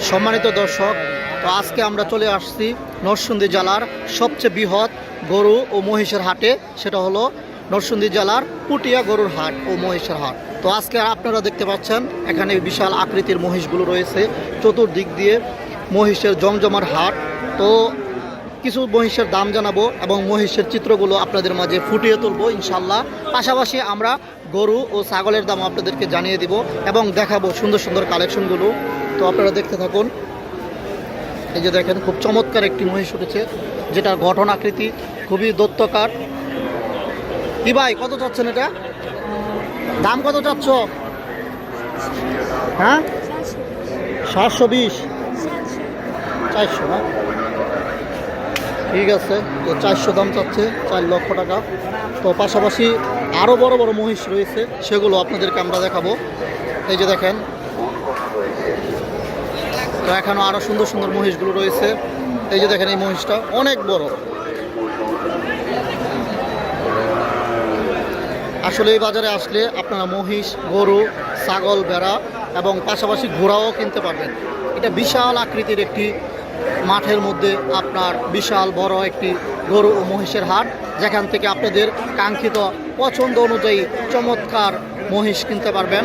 সম্মানিত দর্শক, তো আজকে আমরা চলে আসছি নরসিংদী জেলার সবচেয়ে বৃহৎ গরু ও মহিষের হাটে। সেটা হলো নরসিংদী জেলার পুটিয়া গরুর হাট ও মহিষের হাট। তো আজকে আপনারা দেখতে পাচ্ছেন এখানে বিশাল আকৃতির মহিষগুলো রয়েছে, চতুর্দিক দিয়ে মহিষের জমজমার হাট। তো কিছু মহিষের দাম জানাবো এবং মহিষের চিত্রগুলো আপনাদের মাঝে ফুটিয়ে তুলবো ইনশাল্লাহ। পাশাপাশি আমরা গরু ও ছাগলের দাম আপনাদেরকে জানিয়ে দিব এবং দেখাবো সুন্দর সুন্দর কালেকশনগুলো। তো আপনারা দেখতে থাকুন। এই যে দেখেন, খুব চমৎকার একটি মহিষ উঠেছে, যেটার গঠন আকৃতি খুবই দত্তকার। কি ভাই, কত চাচ্ছেন এটা? দাম কত চাচ্ছ? হ্যাঁ, 720, 400 না? ঠিক আছে, তো 400 দাম চাচ্ছে, 4 লক্ষ টাকা। তো পাশাপাশি আরও বড় বড় মহিষ রয়েছে, সেগুলো আপনাদেরকে আমরা দেখাবো। এই যে দেখেন, তো এখানেও আরও সুন্দর সুন্দর মহিষগুলো রয়েছে। এই যে দেখেন, এই মহিষটা অনেক বড়। আসলে এই বাজারে আসলে আপনারা মহিষ, গরু, ছাগল, ভেড়া এবং পাশাপাশি ঘোড়াও কিনতে পারবেন। এটা বিশাল আকৃতির একটি মাঠের মধ্যে আপনার বিশাল বড় একটি গরু ও মহিষের হাট, যেখান থেকে আপনাদের কাঙ্ক্ষিত পছন্দ অনুযায়ী চমৎকার মহিষ কিনতে পারবেন।